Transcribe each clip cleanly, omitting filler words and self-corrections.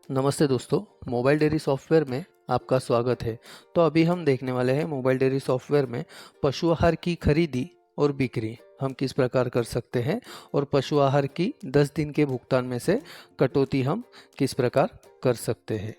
नमस्ते दोस्तों, mobile dairy software में आपका स्वागत है। तो अभी हम देखने वाले हैं मोबाइल डेयरी सॉफ्टवेयर में पशु आहार की खरीदी और बिक्री हम किस प्रकार कर सकते हैं और पशु आहार की 10 दिन के भुगतान में से कटौती हम किस प्रकार कर सकते हैं।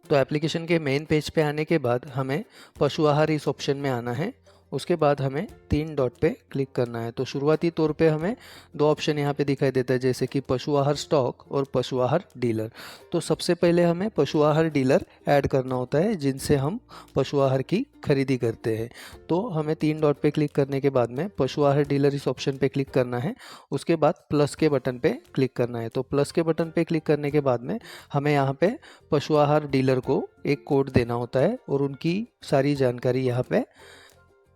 तो एप्लीकेशन के मेन पेज पे आने के बाद हमें पशु आहार इस ऑप्शन में आना है। उसके बाद हमें 3 डॉट पे क्लिक करना है। तो शुरुआती तौर पे हमें 2 ऑप्शन यहाँ पे दिखाई देता है, जैसे कि पशु आहार स्टॉक और पशु आहार डीलर। तो सबसे पहले हमें पशु आहार डीलर ऐड करना होता है, जिनसे हम पशु आहार की खरीदी करते हैं। तो हमें 3 डॉट पे क्लिक करने के बाद में पशु आहार डीलर इस ऑप्शन पे क्लिक करना है। उसके बाद प्लस के बटन पे क्लिक करना है। तो प्लस के बटन पे क्लिक करने के बाद में हमें यहाँ पे पशु आहार डीलर को एक कोड देना होता है और उनकी सारी जानकारी यहाँ पे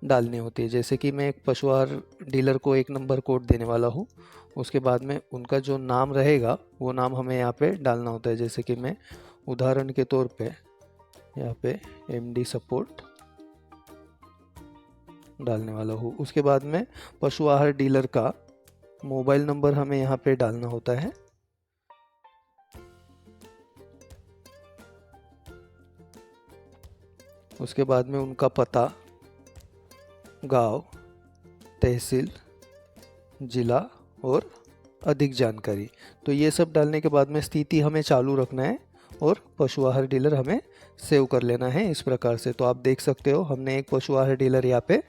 डालनी होती है। जैसे कि मैं एक पशु आहार डीलर को 1 नंबर कोड देने वाला हूँ। उसके बाद में उनका जो नाम रहेगा वो नाम हमें यहाँ पे डालना होता है। जैसे कि मैं उदाहरण के तौर पे यहाँ पे MD सपोर्ट डालने वाला हूँ। उसके बाद में पशु आहार डीलर का मोबाइल नंबर हमें यहाँ पे डालना होता है। उसके बाद में उनका पता, गांव, तहसील, जिला और अधिक जानकारी। तो ये सब डालने के बाद में स्थिति हमें चालू रखना है और पशु आहार डीलर हमें सेव कर लेना है इस प्रकार से। तो आप देख सकते हो हमने एक पशु आहार डीलर यहाँ पे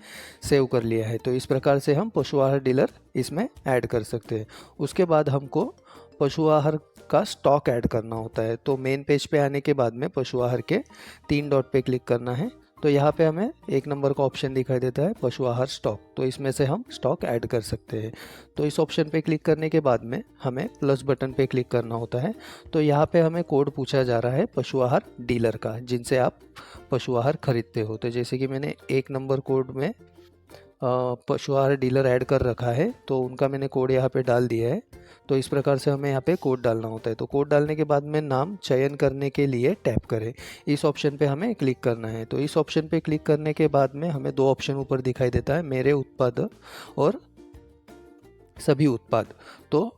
सेव कर लिया है। तो इस प्रकार से हम पशु आहार डीलर इसमें ऐड कर सकते हैं। उसके बाद हमको पशु आहार का स्टॉक ऐड करना होता है। तो मेन पेज पे आने के बाद में पशु आहार के 3 डॉट पे क्लिक करना है। तो यहाँ पे हमें 1 नंबर का ऑप्शन दिखाई देता है पशु आहार स्टॉक। तो इसमें से हम स्टॉक ऐड कर सकते हैं। तो इस ऑप्शन पे क्लिक करने के बाद में हमें प्लस बटन पे क्लिक करना होता है। तो यहाँ पे हमें कोड पूछा जा रहा है पशु आहार डीलर का, जिनसे आप पशु आहार खरीदते हो। तो जैसे कि मैंने 1 नंबर कोड में पशु आहार डीलर ऐड कर रखा है, तो उनका मैंने कोड यहाँ पे डाल दिया है। तो इस प्रकार से हमें यहाँ पे कोड डालना होता है। तो कोड डालने के बाद में नाम चयन करने के लिए टैप करें, इस ऑप्शन पे हमें क्लिक करना है। तो इस ऑप्शन पे क्लिक करने के बाद में हमें 2 ऑप्शन ऊपर दिखाई देता है, मेरे उत्पाद और सभी उत्पाद। तो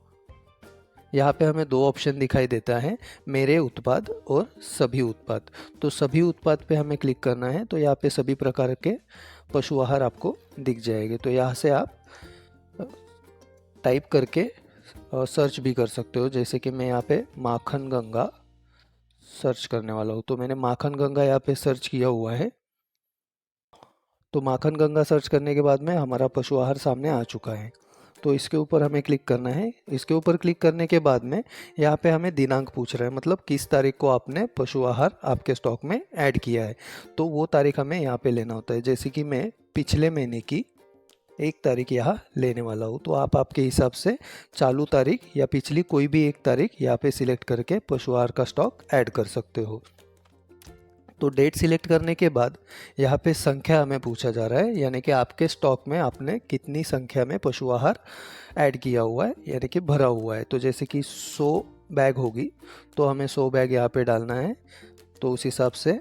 यहाँ पे हमें 2 ऑप्शन दिखाई देता है, मेरे उत्पाद और सभी उत्पाद। तो सभी उत्पाद पे हमें क्लिक करना है। तो यहाँ पे सभी प्रकार के पशु आहार आपको दिख जाएंगे। तो यहाँ से आप टाइप करके सर्च भी कर सकते हो। जैसे कि मैं यहाँ पे माखन गंगा सर्च करने वाला हूँ। तो मैंने माखन गंगा यहाँ पे सर्च किया हुआ है। तो माखन गंगा सर्च करने के बाद में हमारा पशु आहार सामने आ चुका है। तो इसके ऊपर हमें क्लिक करना है। इसके ऊपर क्लिक करने के बाद में यहाँ पे हमें दिनांक पूछ रहा है, मतलब किस तारीख को आपने पशु आहार आपके स्टॉक में ऐड किया है। तो वो तारीख हमें यहाँ पे लेना होता है। जैसे कि मैं पिछले महीने की 1 तारीख यहाँ लेने वाला हूँ। तो आप आपके हिसाब से चालू तारीख या पिछली कोई भी 1 तारीख यहाँ पे सिलेक्ट करके पशु आहार का स्टॉक ऐड कर सकते हो। तो डेट सिलेक्ट करने के बाद यहाँ पे संख्या हमें पूछा जा रहा है, यानी कि आपके स्टॉक में आपने कितनी संख्या में पशु आहार ऐड किया हुआ है, यानी कि भरा हुआ है। तो जैसे कि 100 बैग होगी तो हमें 100 बैग यहाँ पे डालना है। तो उस हिसाब से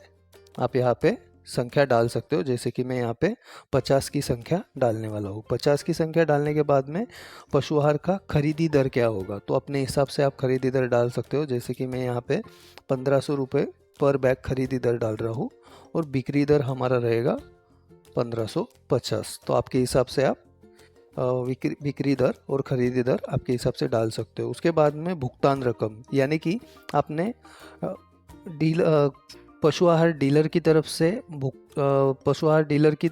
आप यहाँ पे संख्या डाल सकते हो। जैसे कि मैं यहाँ पे 50 की संख्या डालने वाला हूँ। 50 की संख्या डालने के बाद में पशु आहार का खरीदी दर क्या होगा, तो अपने हिसाब से आप खरीदी दर डाल सकते हो। जैसे कि मैं यहाँ पे 1500 रुपये पर बैग खरीदी दर डाल रहा हूँ और बिक्री दर हमारा रहेगा 1550। तो आपके हिसाब से आप बिक्री दर और खरीदी दर आपके हिसाब से डाल सकते हो। उसके बाद में भुगतान रकम, यानी कि आपने पशु आहार डीलर की तरफ से पशु आहार डीलर की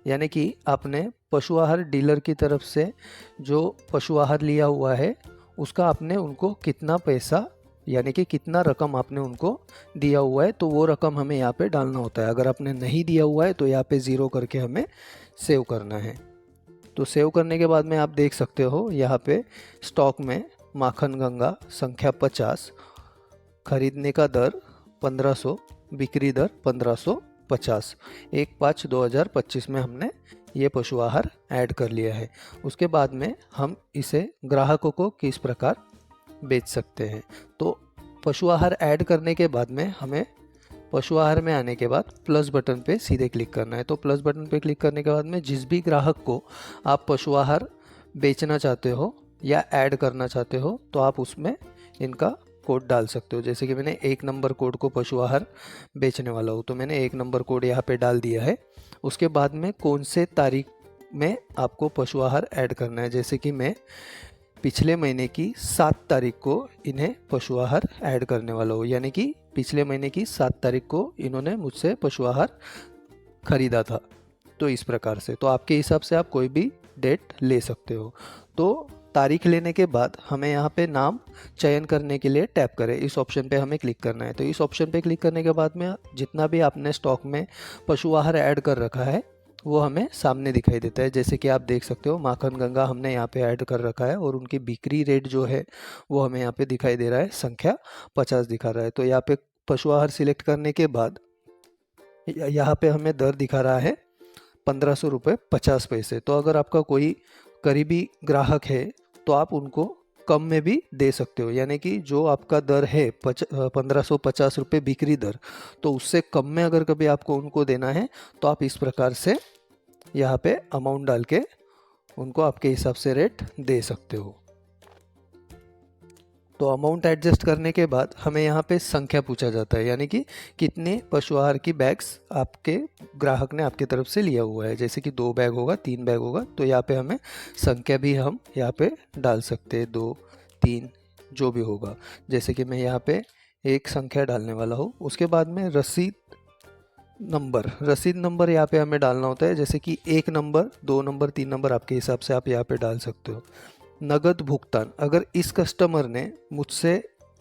यानी कि आपने पशु आहार डीलर की तरफ से जो पशु आहार लिया हुआ है उसका आपने उनको कितना पैसा, यानी कि कितना रकम आपने उनको दिया हुआ है, तो वो रकम हमें यहाँ पे डालना होता है। अगर आपने नहीं दिया हुआ है तो यहाँ पे 0 करके हमें सेव करना है। तो सेव करने के बाद में आप देख सकते हो यहाँ पे स्टॉक में माखन गंगा संख्या 50, खरीदने का दर 1500, बिक्री दर 1550, 1/5/2025 में हमने ये पशु आहार ऐड कर लिया है। उसके बाद में हम इसे ग्राहकों को किस प्रकार बेच सकते हैं। तो पशु आहार ऐड करने के बाद में हमें पशु आहार में आने के बाद प्लस बटन पे सीधे क्लिक करना है। तो प्लस बटन पे क्लिक करने के बाद में जिस भी ग्राहक को आप पशु आहार बेचना चाहते हो या ऐड करना चाहते हो तो आप उसमें इनका कोड डाल सकते हो। जैसे कि मैंने 1 नंबर कोड को पशु आहार बेचने वाला हूँ, तो मैंने 1 नंबर कोड यहाँ पे डाल दिया है। उसके बाद में कौन से तारीख में आपको पशु आहार ऐड करना है, जैसे कि मैं पिछले महीने की 7 तारीख को इन्हें पशु आहार ऐड करने वाला हूँ, यानी कि पिछले महीने की 7 तारीख को इन्होंने मुझसे पशु आहार खरीदा था। तो इस प्रकार से, तो आपके हिसाब से आप कोई भी डेट ले सकते हो। तो तारीख लेने के बाद हमें यहाँ पे नाम चयन करने के लिए टैप करें, इस ऑप्शन पे हमें क्लिक करना है। तो इस ऑप्शन पे क्लिक करने के बाद में जितना भी आपने स्टॉक में पशु आहार ऐड कर रखा है वो हमें सामने दिखाई देता है। जैसे कि आप देख सकते हो माखन गंगा हमने यहाँ पे ऐड कर रखा है और उनकी बिक्री रेट जो है वो हमें यहाँ पे दिखाई दे रहा है, संख्या 50 दिखा रहा है। तो यहाँ पे पशु आहार सिलेक्ट करने के बाद यहाँ पे हमें दर दिखा रहा है 1500 रुपये 50 पैसे। तो अगर आपका कोई करीबी ग्राहक है तो आप उनको कम में भी दे सकते हो, यानी कि जो आपका दर है 1550 रुपये बिक्री दर, तो उससे कम में अगर कभी आपको उनको देना है तो आप इस प्रकार से यहाँ पे अमाउंट डाल के उनको आपके हिसाब से रेट दे सकते हो। तो अमाउंट एडजस्ट करने के बाद हमें यहाँ पे संख्या पूछा जाता है, यानी कि कितने पशु आहार की बैग्स आपके ग्राहक ने आपकी तरफ से लिया हुआ है। जैसे कि 2 बैग होगा, 3 बैग होगा, तो यहाँ पे हमें संख्या भी हम यहाँ पे डाल सकते हैं, 2 3 जो भी होगा। जैसे कि मैं यहाँ पे एक संख्या डालने वाला हूँ। उसके बाद में रसीद नंबर यहाँ पे हमें डालना होता है। जैसे कि 1 नंबर, 2 नंबर, 3 नंबर आपके हिसाब से आप यहाँ पे डाल सकते हो। नगद भुगतान, अगर इस कस्टमर ने मुझसे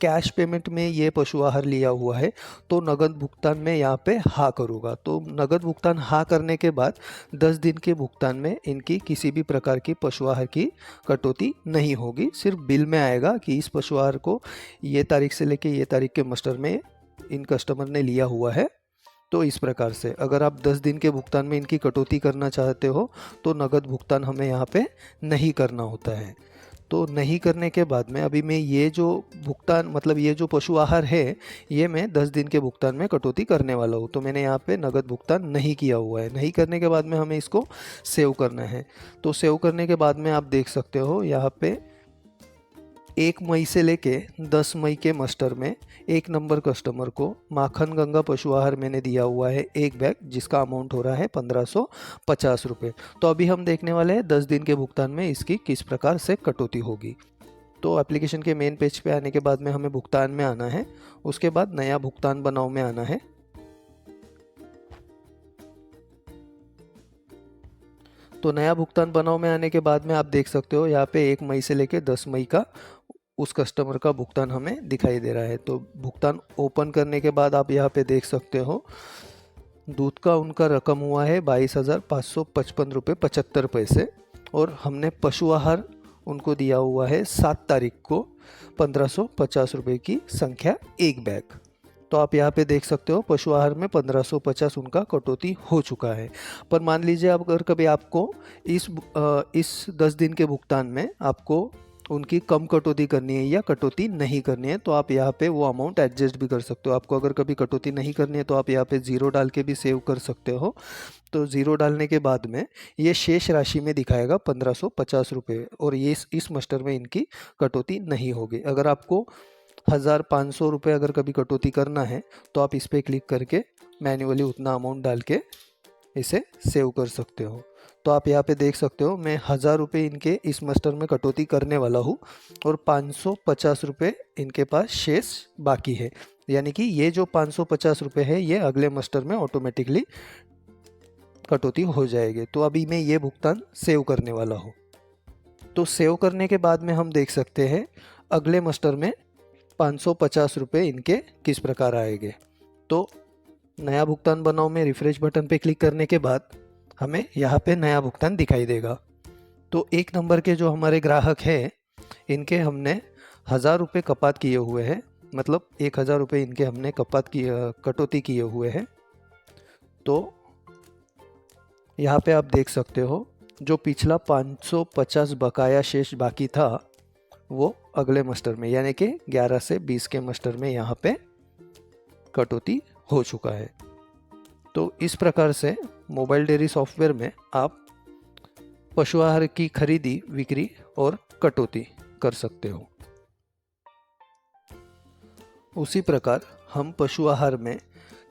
कैश पेमेंट में ये पशु आहार लिया हुआ है तो नगद भुगतान में यहाँ पे हाँ करूँगा। तो नगद भुगतान हाँ करने के बाद 10 दिन के भुगतान में इनकी किसी भी प्रकार की पशु आहार की कटौती नहीं होगी। सिर्फ बिल में आएगा कि इस पशु आहार को ये तारीख से लेके ये तारीख के मस्टर में इन कस्टमर ने लिया हुआ है। तो इस प्रकार से अगर आप 10 दिन के भुगतान में इनकी कटौती करना चाहते हो तो नगद भुगतान हमें यहाँ पे नहीं करना होता है। तो नहीं करने के बाद में अभी मैं ये जो भुगतान, मतलब ये जो पशु आहार है, ये मैं 10 दिन के भुगतान में कटौती करने वाला हूँ। तो मैंने यहाँ पे नगद भुगतान नहीं किया हुआ है। नहीं करने के बाद में हमें इसको सेव करना है। तो सेव करने के बाद में आप देख सकते हो यहाँ पे 1 मई से लेके 10 मई के मस्टर में 1 नंबर कस्टमर को माखन गंगा पशु आहार मैंने दिया हुआ है 1 बैग, जिसका अमाउंट हो रहा है 1550 रुपये। तो अभी हम देखने वाले हैं 10 दिन के भुगतान में इसकी किस प्रकार से कटौती होगी। तो एप्लीकेशन के मेन पेज पे आने के बाद में हमें भुगतान में आना है। उसके बाद नया भुगतान बनाओ में आना है। तो नया भुगतान बनाओ में आने के बाद में आप देख सकते हो यहाँ पे 1 मई से लेके 10 मई का उस कस्टमर का भुगतान हमें दिखाई दे रहा है। तो भुगतान ओपन करने के बाद आप यहाँ पे देख सकते हो दूध का उनका रकम हुआ है 22,555 रुपये 75 पैसे और हमने पशु आहार उनको दिया हुआ है 7 तारीख को 1550 रुपये की संख्या 1 बैग। तो आप यहाँ पे देख सकते हो पशु आहार में 1550 उनका कटौती हो चुका है। पर मान लीजिए अगर कभी आपको इस 10 दिन के भुगतान में आपको उनकी कम कटौती करनी है या कटौती नहीं करनी है तो आप यहाँ पे वो अमाउंट एडजस्ट भी कर सकते हो। आपको अगर कभी कटौती नहीं करनी है तो आप यहाँ पे 0 डाल के भी सेव कर सकते हो। तो 0 डालने के बाद में ये शेष राशि में दिखाएगा 1550 रुपये और ये इस मस्टर में इनकी कटौती नहीं होगी। अगर आपको 1500 रुपये अगर कभी कटौती करना है तो आप इस पर क्लिक करके मैन्युअली उतना अमाउंट डाल के इसे सेव कर सकते हो। तो आप यहाँ पे देख सकते हो मैं 1000 रुपये इनके इस मस्टर में कटौती करने वाला हूँ और 550 रुपये इनके पास शेष बाकी है, यानी कि ये जो 550 रुपये है ये अगले मस्टर में ऑटोमेटिकली कटौती हो जाएगी। तो अभी मैं ये भुगतान सेव करने वाला हूँ। तो सेव करने के बाद में हम देख सकते हैं अगले मस्टर में 550 रुपये इनके किस प्रकार आएंगे। तो नया भुगतान बनाओ में रिफ्रेश बटन पे क्लिक करने के बाद हमें यहाँ पे नया भुगतान दिखाई देगा। तो 1 नंबर के जो हमारे ग्राहक हैं इनके हमने 1000 रुपये कपात किए हुए हैं, मतलब 1000 रुपये इनके हमने कटौती किए हुए हैं। तो यहाँ पे आप देख सकते हो जो पिछला 550 बकाया शेष बाकी था वो अगले मस्टर में यानी कि 11 से 20 के मस्टर में यहाँ पे कटौती हो चुका है। तो इस प्रकार से मोबाइल डेयरी सॉफ्टवेयर में आप पशु आहार की खरीदी, बिक्री और कटौती कर सकते हो। उसी प्रकार हम पशु आहार में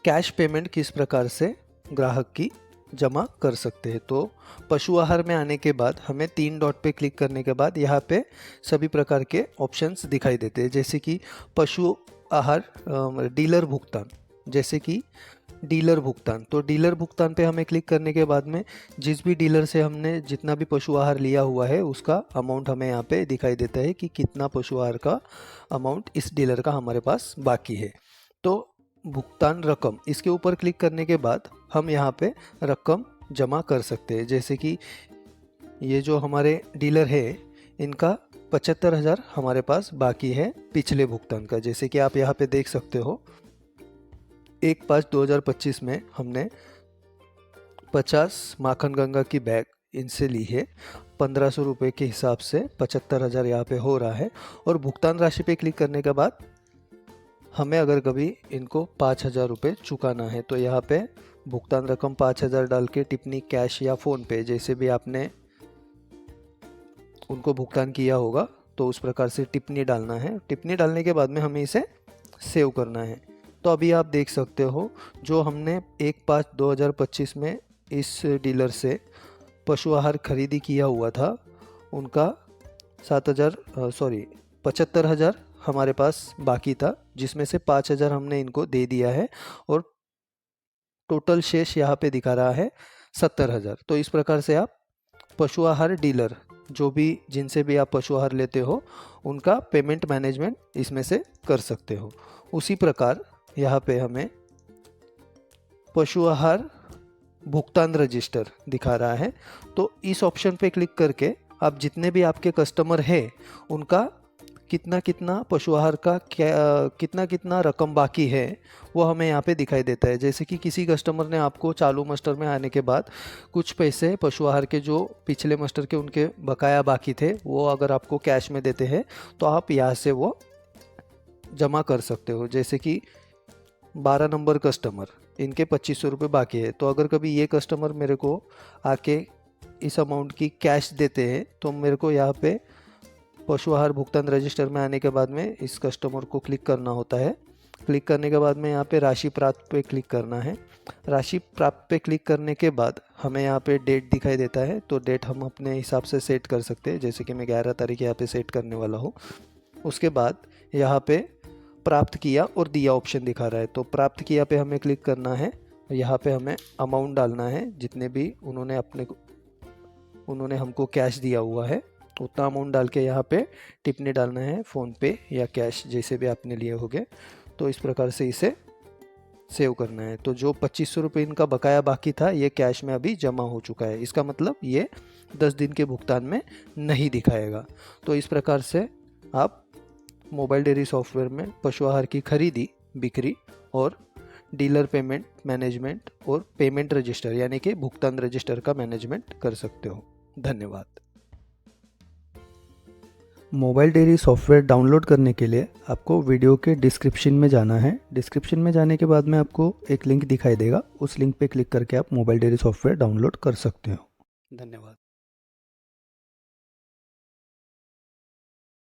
कैश पेमेंट किस प्रकार से ग्राहक की जमा कर सकते हैं। तो पशु आहार में आने के बाद हमें 3 डॉट पे क्लिक करने के बाद यहाँ पे सभी प्रकार के ऑप्शंस दिखाई देते हैं, जैसे कि पशु आहार डीलर भुगतान, जैसे कि डीलर भुगतान। तो डीलर भुगतान पे हमें क्लिक करने के बाद में जिस भी डीलर से हमने जितना भी पशु आहार लिया हुआ है उसका अमाउंट हमें यहाँ पे दिखाई देता है कि कितना पशु आहार का अमाउंट इस डीलर का हमारे पास बाकी है। तो भुगतान रकम, इसके ऊपर क्लिक करने के बाद हम यहाँ पे रकम जमा कर सकते हैं, जैसे कि ये जो हमारे डीलर है इनका 75,000 हमारे पास बाकी है पिछले भुगतान का। जैसे कि आप यहाँ पे देख सकते हो 1/5/2025 में हमने 50 माखन गंगा की बैग इनसे ली है। 1500 रुपये के हिसाब से 75,000 यहाँ पे हो रहा है। और भुगतान राशि पे क्लिक करने के बाद हमें अगर कभी इनको 5,000 रुपये चुकाना है तो यहाँ पे भुगतान रकम 5,000 डाल के टिप्पणी कैश या फ़ोन पे जैसे भी आपने उनको भुगतान किया होगा तो उस प्रकार से टिप्पणी डालना है। टिप्पणी डालने के बाद में हमें इसे सेव करना है। तो अभी आप देख सकते हो जो हमने 1/5/2025 में इस डीलर से पशु आहार खरीदी किया हुआ था उनका 75,000 हमारे पास बाकी था, जिसमें से 5,000 हमने इनको दे दिया है और टोटल शेष यहाँ पे दिखा रहा है 70,000। तो इस प्रकार से आप पशु आहार डीलर जो भी जिनसे भी आप पशु आहार लेते हो उनका पेमेंट मैनेजमेंट इसमें से कर सकते हो। उसी प्रकार यहाँ पे हमें पशु आहार भुगतान रजिस्टर दिखा रहा है। तो इस ऑप्शन पे क्लिक करके आप जितने भी आपके कस्टमर हैं उनका कितना कितना पशु आहार का कितना रकम बाकी है वो हमें यहाँ पे दिखाई देता है। जैसे कि किसी कस्टमर ने आपको चालू मस्टर में आने के बाद कुछ पैसे पशु आहार के जो पिछले मस्टर के उनके बकाया बाकी थे वो अगर आपको कैश में देते हैं तो आप यहाँ से वो जमा कर सकते हो। जैसे कि 12 नंबर कस्टमर, इनके 2,500 रुपये बाकी है। तो अगर कभी ये कस्टमर मेरे को आके इस अमाउंट की कैश देते हैं तो मेरे को यहाँ पे पशु आहार भुगतान रजिस्टर में आने के बाद में इस कस्टमर को क्लिक करना होता है। क्लिक करने के बाद में यहाँ पे राशि प्राप्त पे क्लिक करना है। राशि प्राप्त पे क्लिक करने के बाद हमें यहाँ पे डेट दिखाई देता है। तो डेट हम अपने हिसाब से सेट कर सकते हैं, जैसे कि मैं 11 तारीख यहाँ पे सेट करने वाला हूँ। उसके बाद यहाँ पे प्राप्त किया और दिया ऑप्शन दिखा रहा है। तो प्राप्त किया पे हमें क्लिक करना है। यहाँ पे हमें अमाउंट डालना है जितने भी उन्होंने हमको कैश दिया हुआ है उतना अमाउंट डाल के यहाँ पे टिप्पणी डालना है, फ़ोन पे या कैश जैसे भी आपने लिए होंगे। तो इस प्रकार से इसे सेव करना है। तो जो 2,500 रुपये इनका बकाया बाकी था ये कैश में अभी जमा हो चुका है। इसका मतलब ये 10 दिन के भुगतान में नहीं दिखाएगा। तो इस प्रकार से आप मोबाइल डेयरी सॉफ्टवेयर में पशु आहार की खरीदी, बिक्री और डीलर पेमेंट मैनेजमेंट और पेमेंट रजिस्टर यानी कि भुगतान रजिस्टर का मैनेजमेंट कर सकते हो। धन्यवाद। मोबाइल डेयरी सॉफ्टवेयर डाउनलोड करने के लिए आपको वीडियो के डिस्क्रिप्शन में जाना है। डिस्क्रिप्शन में जाने के बाद में आपको एक लिंक दिखाई देगा, उस लिंक पे क्लिक करके आप मोबाइल डेयरी सॉफ्टवेयर डाउनलोड कर सकते हो। धन्यवाद।